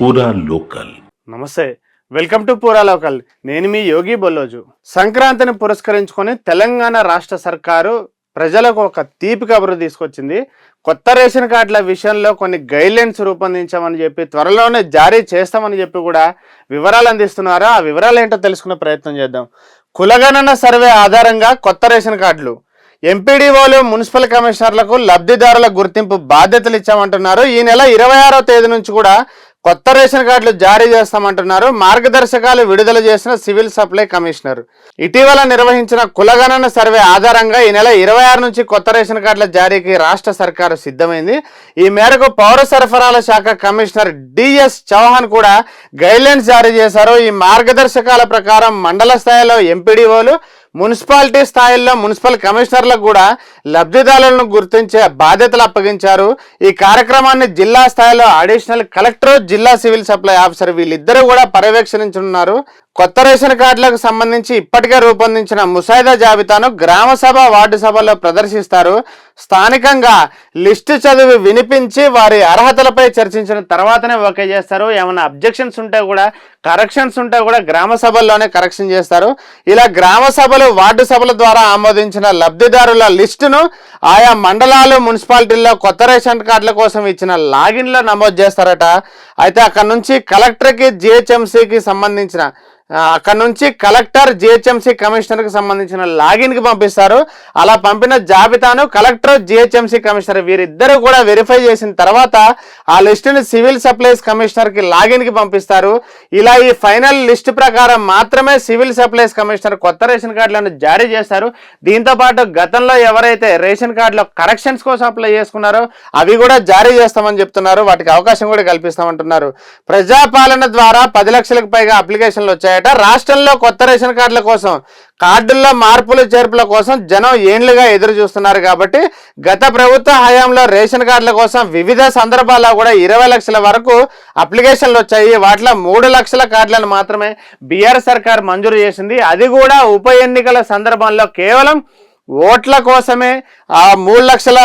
పూరా లోకల్. నమస్తే, welcome to పూరా లోకల్. నేను మీ యోగి బొల్లోజు. సంక్రాంతిని పురస్కరించుకొని తెలంగాణ రాష్ట్ర సర్కారు ప్రజలకు ఒక తీపి కబురు తీసుకొచ్చింది. కొత్త రేషన్ కార్డుల విషయంలో కొన్ని గైడ్లైన్స్ రూపొందించామని చెప్పి త్వరలోనే జారీ చేస్తామని చెప్పి కూడా వివరాలు అందిస్తున్నారు. ఆ వివరాలు ఏంటో తెలుసుకునే ప్రయత్నం చేద్దాం. కులగణన సర్వే ఆధారంగా కొత్త రేషన్ కార్డులు, ఎంపీడీఓలు, మున్సిపల్ కమిషనర్లకు లబ్ధిదారుల గుర్తింపు బాధ్యతలు ఇచ్చామంటున్నారు. ఈ నెల 26వ తేదీ నుంచి కూడా కొత్త రేషన్ కార్డులు జారీ చేస్తామంటున్నారు. మార్గదర్శకాలు విడుదల చేసిన సివిల్ సప్లై కమిషనర్. ఇటీవల నిర్వహించిన కులగణన సర్వే ఆధారంగా ఈ నెల 26 నుంచి కొత్త రేషన్ కార్డుల జారీకి రాష్ట్ర సర్కారు సిద్ధమైంది. ఈ మేరకు పౌర సరఫరాల శాఖ కమిషనర్ డిఎస్ చౌహాన్ కూడా గైడ్లైన్స్ జారీ చేశారు. ఈ మార్గదర్శకాల ప్రకారం మండల స్థాయిలో ఎంపీడీఓలు, మున్సిపాలిటీ స్థాయిల్లో మున్సిపల్ కమిషనర్లకు కూడా లబ్ధిదారులను గుర్తించే బాధ్యతలు అప్పగించారు. ఈ కార్యక్రమాన్ని జిల్లా స్థాయిలో అడిషనల్ కలెక్టర్, జిల్లా సివిల్ సప్లై ఆఫీసర్ వీళ్ళిద్దరూ కూడా పర్యవేక్షించనున్నారు. కొత్త రేషన్ కార్డులకు సంబంధించి ఇప్పటికే రూపొందించిన ముసాయిదా జాబితాను గ్రామ సభ, వార్డు సభల్లో ప్రదర్శిస్తారు. స్థానికంగా లిస్టు చదివి వినిపించి వారి అర్హతలపై చర్చించిన తర్వాతనే ఓకే చేస్తారు. ఏమైనా అబ్జెక్షన్స్ ఉంటే కూడా, కరెక్షన్స్ ఉంటే కూడా గ్రామ సభల్లోనే కరెక్షన్ చేస్తారు. ఇలా గ్రామ సభలు, వార్డు సభల ద్వారా ఆమోదించిన లబ్ధిదారుల లిస్టును ఆయా మండలాలు, మున్సిపాలిటీల్లో కొత్త రేషన్ కార్డుల కోసం ఇచ్చిన లాగిన్లో నమోదు చేస్తారట. అయితే అక్కడ నుంచి కలెక్టర్కి, జిహెచ్ఎంసీకి సంబంధించిన కలెక్టర్, జిహెచ్ఎంసీ కమిషనర్కి సంబంధించిన లాగిన్కి పంపిస్తారు. అలా పంపిన జాబితాను కలెక్టర్, జిహెచ్ఎంసీ కమిషనర్ వీరిద్దరూ కూడా వెరిఫై చేసిన తర్వాత ఆ లిస్టుని సివిల్ సప్లైస్ కమిషనర్కి లాగిన్కి పంపిస్తారు. ఇలా ఈ ఫైనల్ లిస్ట్ ప్రకారం మాత్రమే సివిల్ సప్లైస్ కమిషనర్ కొత్త రేషన్ కార్డులను జారీ చేస్తారు. దీంతో పాటు గతంలో ఎవరైతే రేషన్ కార్డులో కరెక్షన్స్ కోసం అప్లై చేసుకున్నారో అవి కూడా జారీ చేస్తామని చెప్తున్నారు. వాటికి అవకాశం కూడా కల్పిస్తామంటున్నారు. ప్రజాపాలన ద్వారా 10 లక్షలకు పైగా అప్లికేషన్లు వచ్చాయట. రాష్ట్రంలో కొత్త రేషన్ కార్డుల కోసం, కార్డుల్లో మార్పులు చేర్పుల కోసం జనం ఏండ్లుగా ఎదురు చూస్తున్నారు. కాబట్టి గత ప్రభుత్వ హయాంలో రేషన్ కార్డుల కోసం వివిధ సందర్భాల్లో కూడా 20 లక్షల వరకు అప్లికేషన్లు వచ్చాయి. వాటిలో 3 లక్షల కార్డులను మాత్రమే బీఆర్ఎస్ సర్కార్ మంజూరు చేసింది. అది కూడా ఉప ఎన్నికల సందర్భంలో కేవలం ఓట్ల కోసమే ఆ 3 లక్షల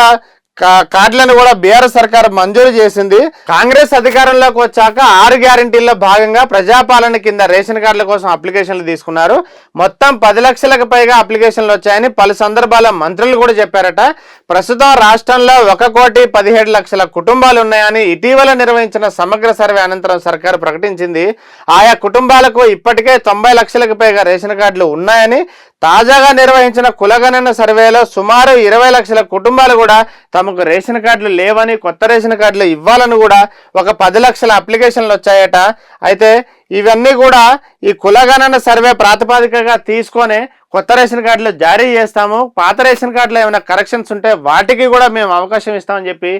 కార్డులను కూడా బీఆర్ఎస్ సర్కార్ మంజూరు చేసింది. కాంగ్రెస్ అధికారంలోకి వచ్చాక 6 గ్యారెంటీల్లో భాగంగా ప్రజాపాలన కింద రేషన్ కార్డుల కోసం అప్లికేషన్లు తీసుకున్నారు. మొత్తం 10 లక్షలకు పైగా అప్లికేషన్లు వచ్చాయని పలు సందర్భాల్లో మంత్రులు కూడా చెప్పారట. ప్రస్తుతం రాష్ట్రంలో 1,17,00,000 కుటుంబాలు ఉన్నాయని ఇటీవల నిర్వహించిన సమగ్ర సర్వే అనంతరం సర్కారు ప్రకటించింది. ఆయా కుటుంబాలకు ఇప్పటికే 90 లక్షలకు పైగా రేషన్ కార్డులు ఉన్నాయని, తాజాగా నిర్వహించిన కులగణన సర్వేలో సుమారు 20 లక్షల కుటుంబాలు కూడా తమకు రేషన్ కార్డులు లేవని, కొత్త రేషన్ కార్డులు ఇవ్వాలని కూడా ఒక 10 లక్షల అప్లికేషన్లు వచ్చాయట. అయితే ఇవన్నీ కూడా ఈ కులగణన సర్వే ప్రాతిపదికగా తీసుకొని కొత్త రేషన్ కార్డులు జారీ చేస్తాము. పాత రేషన్ కార్డులో ఏమైనా కరెక్షన్స్ ఉంటే వాటికి కూడా మేము అవకాశం ఇస్తామని చెప్పి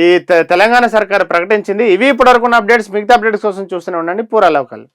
ఈ తెలంగాణ సర్కారు ప్రకటించింది. ఇవి ఇప్పటివరకు ఉన్న అప్డేట్స్. మిగతా అప్డేట్స్ కోసం చూస్తూనే ఉండండి పూరా లోకల్.